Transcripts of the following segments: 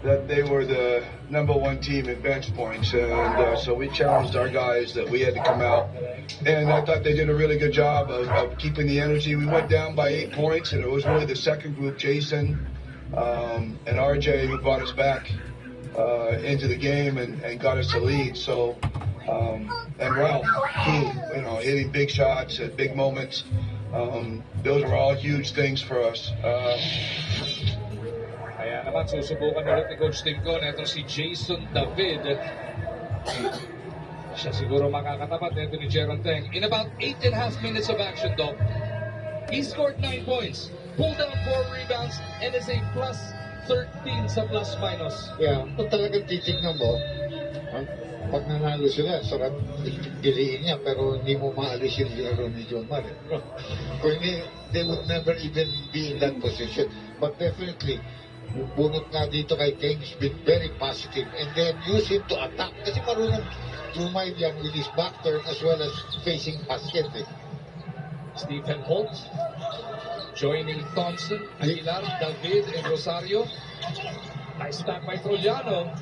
that they were the #1 team in bench points, and so we challenged our guys that we had to come out, and I thought they did a really good job of keeping the energy. We went down by 8 points, and it was really the second group, Jason and RJ, who brought us back into the game and got us the lead. So and Ralph, who hitting big shots at big moments, those were all huge things for us. Kaya naman susubukan ulit ni Coach Timco na itong si Jason David. Siya siguro makakatapat nito ni Jeron Teng. In about 8.5 minutes of action, Doc, he scored 9 points, pulled down 4 rebounds, and is a plus 13 sa plus-minus. Yeah, kung talagang titignan mo, pag nanalo sila, sarap piliin niya, pero hindi mo maalis yung laro ni John Mar. Kung hindi, they would never even be in that position. But definitely, yung bunot nga dito kay Teng has been very positive, and then use him to attack. Kasi marunong lumay yan with his back turn as well as facing basket. Stephen Holt joining Thompson, Aguilar, David, and Rosario. Nice back by Trojano.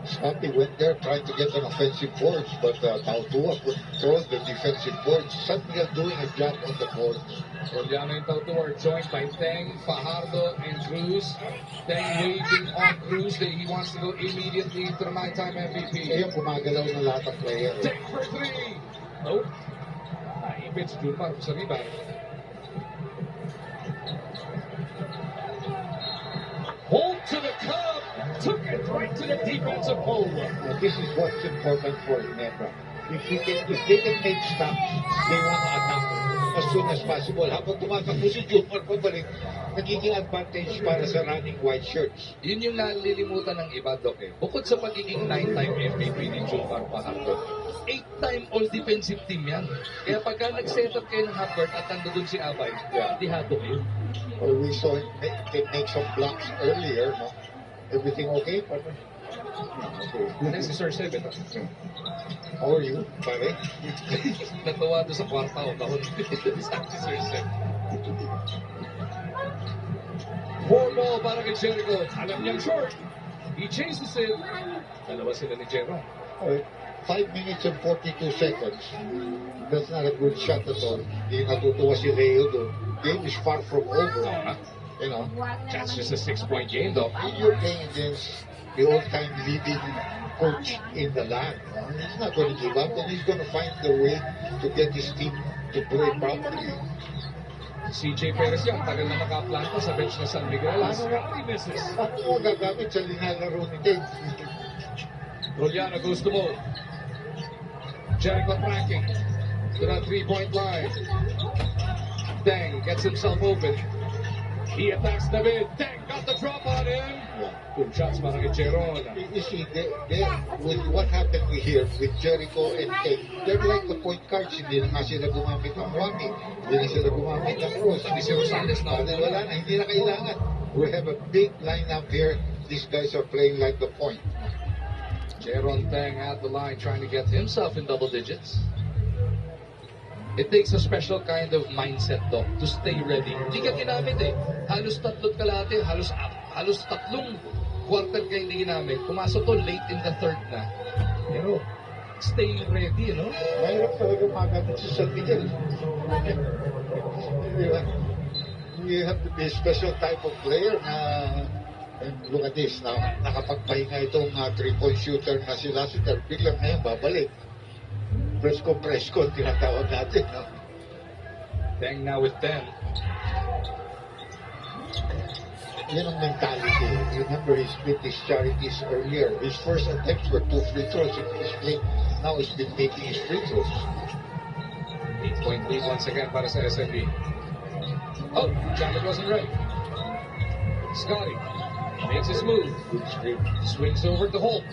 Scotty went there trying to get an offensive boards, but Tautua controlled the defensive boards. Suddenly doing a job on the boards. Trojano and Tautua are joined by Teng, Fajardo, and Cruz. Teng waving on Cruz that he wants to go immediately to the nighttime MVP. Ngayon, gumagalaw na lahat ng player. Teng for 3! Nope. Naipit si Jumar sa rebound. Hold to the cup! Took it right to the defensive hole. This is what's important for Ginebra. If they can make stops, they want to attack as soon as possible. Habang tumatakbo si Jumar pabalik, nagiging advantage para sa running white shirts. Yun yung nalilimutan ng iba, Doc. Bukod sa pagiging 9-time MVP ni Jumar Fajardo, 8-time all-defensive team yan. Kaya pagka nag-set up kayo ng half-court at nandun si Abay, dihado kayo. Well, we saw him make some blocks earlier. No? Everything okay, partner? Okay. This is Sir Seven. How are you, pare? Natawa doon sa kwarta o kahon. Sabi si Sir Seven. 4 ball para kay Jericho. Alam niyang short. He chases it. Dalawa sila ni Jero. 5 minutes and 42 seconds. That's not a good shot at all. Hindi natutuwa si Leo doon. Game is far from over. You know, that's just a 6-point game, though. You're playing against the all-time leading coach in the land. He's not going to give up, and he's going to find the way to get his team to play properly. CJ Perez yan, tagal na nakaplanta sa bench na San Miguel. Last he misses. Ako gagamit sa linalaro ni Dave. Roliano goes to Mo. Jericho tracking to that 3-point line. Teng gets himself open. He attacks David. Teng got the drop on him. Good shots para kay Jeron. You see, with what happened here with Jericho and Teng, they're like the point guards. Hindi na sila gumamit ng Wami. Hindi na sila gumamit ng Rose. Hindi si Rosales na. Wala na, hindi na kailangan. We have a big lineup here. These guys are playing like the point. Jeron Teng at the line trying to get himself in double digits. It takes a special kind of mindset, Doc, to stay ready. Hindi ka ginamit Halos tatlong kalahati, halos tatlong quarter ka hindi ginamit. Pumasok to late in the third na. Pero, stay ready, no? Mahirap talaga magamit sa San Miguel. You have to be a special type of player na, and look at this, now, nakapagpahinga itong 3-point shooter na si Lassiter. Biglang ngayon babalik. Presko, tinatawag natin. No? Teng now with 10. Yan ang mentality. Remember, he split his charities earlier. His first attempts were 2 free throws. Now he's been making his free throws. 8-point lead once again para sa SMB. Oh, Janet wasn't right. Scotty makes his move. Swings over to Holt.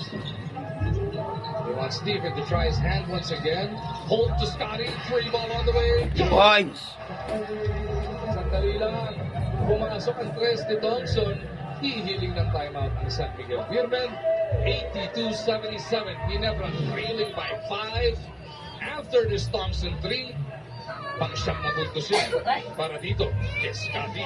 He wants Stephen to try his hand once again. Holt to Scotty. 3 ball on the way. Points! Sandali lang. Pumasok ang 3 ni Thompson. Hihiling ng timeout ang San Miguel Beermen. 82-77. Ginebra trailing by 5. After this Thompson 3, pang-siyam na puntos yan para dito kay Scotty.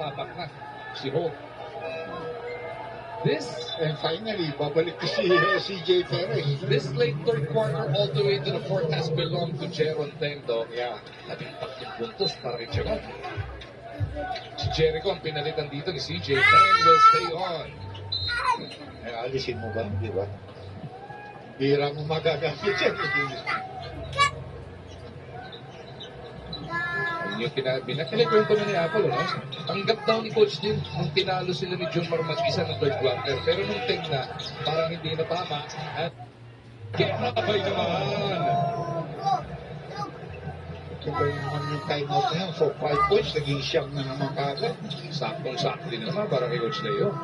nagtatabak na si Holt. This And finally, babalik ko si CJ Perez. this late third quarter all the way to the fourth has belonged to Jeron Tendo. Yeah. Labing 3 puntos para kay Jeron. Si Jericho ang pinalitan dito ni CJ. Tang will stay on. Eh, alisin mo ba? Di ba? Bira mo magagamit yan. Yun yung binakikwento na ni Apple, no? Tanggap daw ni Coach din nung tinalo sila ni John Mar mag-isa ng third quarter. Pero nung take na, parang hindi na tama. At kinakabay naman. Kaya naman yung timeout na yun. So, 5 points, naging siyam na naman kagad. Saktong-sakto din naman para kay Coach Leo.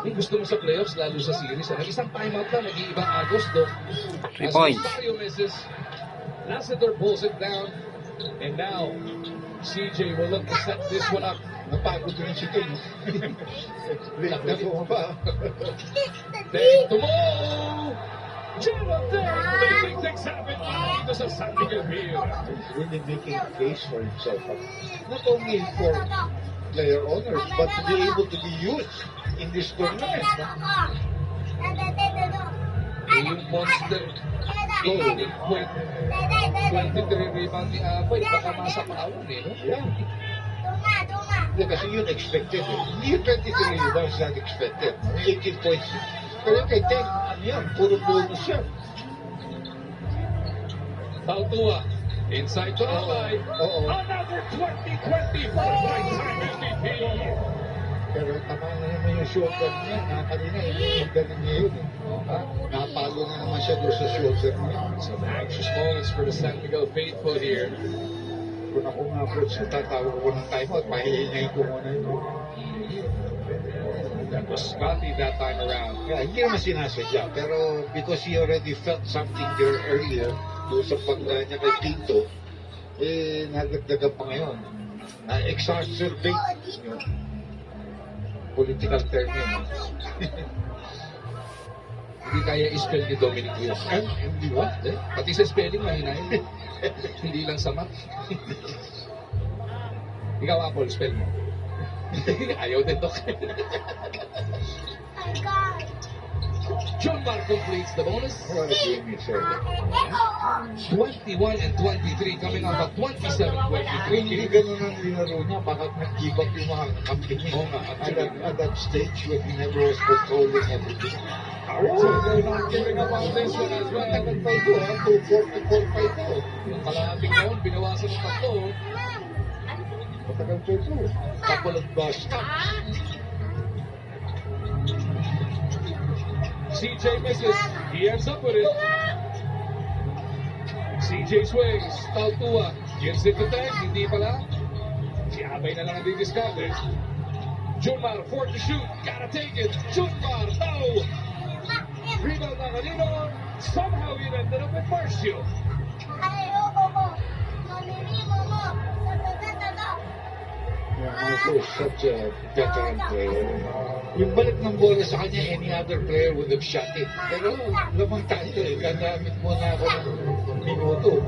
Kung gusto mo sa playoffs, lalo sa series, isang timeout na, nag-iibang Agos, do. 3 points. Mario misses. Lassiter pulls it down. And now, CJ will look to set this one up. Napagod rin si King. Late na bumaba. Take the ball! Jeron Tang making things happen dito sa San Miguel Field. He's really making a case for himself. Not only for player honors, but to be able to be used in this tournament. Yung monster goal, 23 rebound ni Apoy, baka masa paawon eh, no? Yeah. Hindi, kasi yun expected. Hindi yung 23 rebounds not expected. 18 points. Pero kay Teng, ano yan? Puro bonus yan. Tautua, inside to Alay. Oo. Another 20-20 for the primetime MVP. Pero tama na naman yung shoulder niya. Kanina, galing niya yun. Napalo na naman siya doon sa shoulder niya. Some anxious moments for the San Miguel faithful here. Kung ako nga po, tatawag ko ng timeout, pahihingayin ko muna yun. That was Scotty that time around. Yeah, hindi naman sinasadya, pero because he already felt something there earlier, doon sa pagla niya kay Pinto, eh, nagdagdagan pa ngayon. Exacerbate yung political term yun. Hindi kaya i-spell ni Dominic Rios. Hindi ba? Pati sa spelling, mahina yun. Hindi lang sa math. Ikaw, Apple, spell mo. Ayaw din, Dok. John Mar completes the bonus. What a game he said. 21 and 23 coming out of 27-23. Hindi ganun ang linaro niya, bakit nag-give up yung mga camping niya. Oo nga, At that stage when he never was controlling everything. So they're not giving up on this one as well. Matagal pa ito, 244 pa ito. Yung kalahating taon, binawasan ng tatlo. Matagal pa ito. Couple of stops. CJ misses. He ends up with it. CJ swings. Tautua. Gives it to Tang. Hindi pala. Si Abay na lang ang didiscarded. Junmar, 4 to shoot. Gotta take it. Junmar, no! Rebound na kanino. Somehow it ended up with Marcio. Also such a veteran player. Yung balik ng bola sa kanya, any other player would have shot it. Pero lamang tayo eh, gagamit mo na ako ng minuto.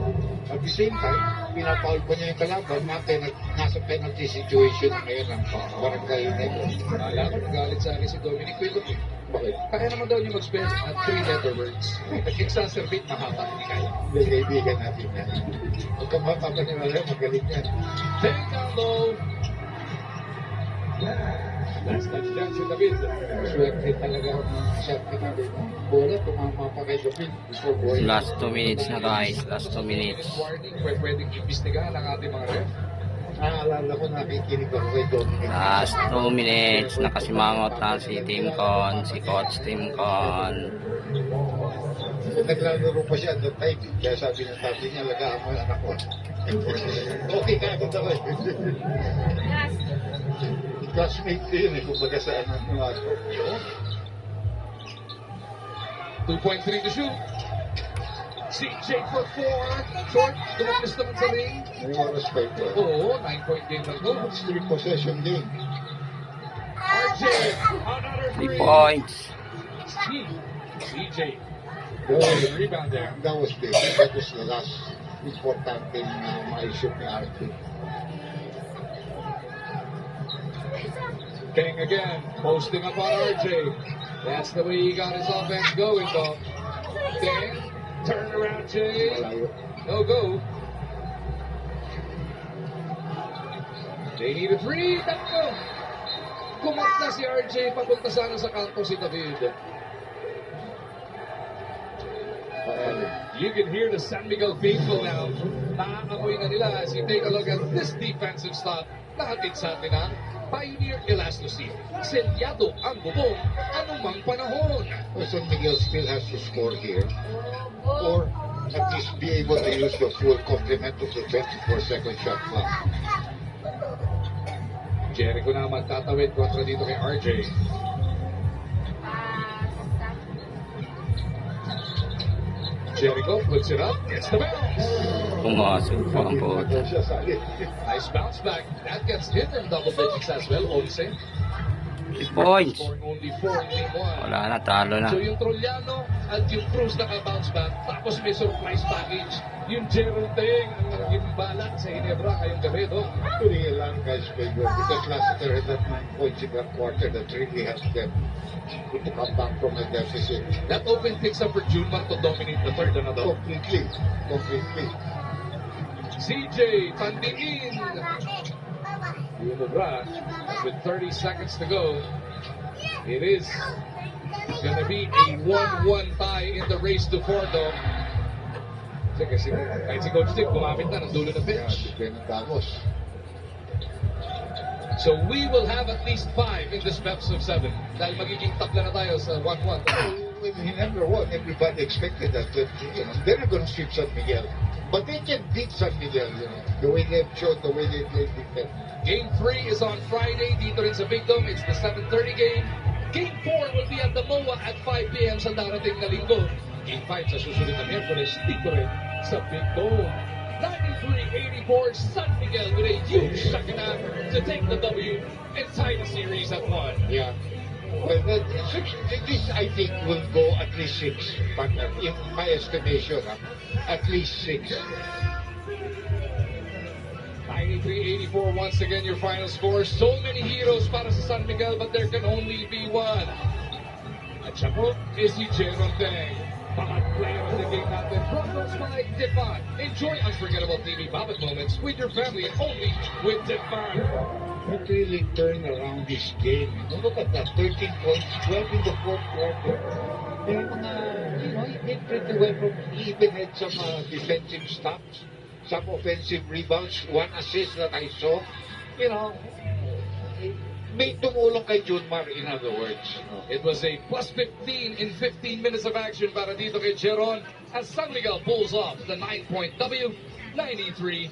At the same time, pinapaul pa niya yung kalaban, nasa penalty situation na ngayon ang barangay na ito. Alam ko, nagalit sa akin si Dominic Quito. Bakit? Kaya naman daw niya mag-spell at 3-letter words. Exacerbate, mahaba, hindi kaya. Hindi, kaibigan natin yan. Huwag kang mapapaniwala, magaling yan. Take down low. Last touchdown si David. Swerte talaga ako ng shot ka na rin. Bola, tumama pa kay David before boy. Last 2 minutes na guys. Last 2 minutes. Warning, pwedeng imbestigahan ang ating mga ref. Naalala ko, nakikinig ako kay Dominic. Last 2 minutes. Nakasimangot na si Team Con. Si Coach Team Con. Naglalaro pa siya at that time. Kaya sabi ng tatay niya, lagaan mo yung anak ko. Okay ka agad ako eh. Classmate ko yun eh, kumbaga sa anak mo ako. 2.3 to shoot. CJ for 4. Short, tumapis naman sa ring. May oras pa ito. Oo, 9-point game na to. It's 3 possession game. RJ, another 3 3. points. CJ, Well, rebound there. that was big. That was the last important thing na ma-shoot ni RJ. King again, posting up on RJ. That's the way he got his offense going, though. King, turn around, Jay. Malayo. No go. They need a three. Tatlo. Kumat na si RJ. Papunta sana sa kanto si David. You can hear the San Miguel faithful now. Nakakamoy na nila as you take a look at this defensive stop. Nahatid sa atin ang Pioneer Elastosin. Selyado ang bubong anumang panahon. San Miguel still has to score here, or at least be able to use the full complement of the 24-second shot clock. Jericho na magtatawid kontra dito kay RJ. Jericho puts it up, gets the bounce. Pumasok po ang puta. Siya sali. Nice bounce back. That gets him in double digits as well, Olsen. 3 points. Scoring only 4 in game 1. Wala na, talo na. So yung Trollano at yung Cruz naka-bounce back, tapos may surprise package. Yung Gerald Ting, ang yung balat sa Hinebra ngayong gabi, no? Actually, a lot of guys played well because last year had that 9 points in that quarter that really helped them to come back from a deficit. That open picks up for Junmar to dominate the third, ano daw? Completely. CJ Pandingin. Hinebra with 30 seconds to go. It is gonna be a 1-1 tie in the race to 4, though. Kasi kahit si Coach Dick gumamit na ng dulo ng bench. So we will have at least 5 in this best of 7. Dahil magiging tatlo na tayo sa 1-1. When he never won, everybody expected that. They're not going to sweep San Miguel. But they can beat San Miguel, the way they've showed, the way they played defense. Game 3 is on Friday dito rin sa Big Dome. It's the 7:30 game. Game 4 will be at the MOA at 5 p.m. sa darating na linggo. Game 5 sa susunod na Miyerkules dito rin sa Big Dome. 93-84, San Miguel with a huge second half to take the W and tie the series at 1. Yeah. Well, this I think will go at least 6. But in my estimation, at least 6. 93-84 once again your final score. So many heroes para sa San Miguel, but there can only be one. At siya po is si Jeron Teng. Bawat player of the game natin brought us by Dipan. Enjoy unforgettable TV Babat moments with your family and only with Dipan. It really turned around this game. Look at that, 13 points, 12 in the fourth quarter. May mga, he did pretty well from, he even had some defensive stops, some offensive rebounds, 1 assist that I saw. May tumulong kay Junmar, in other words. It was a plus 15 in 15 minutes of action para dito kay Jeron as San Miguel pulls off the 9-point W, 93-84.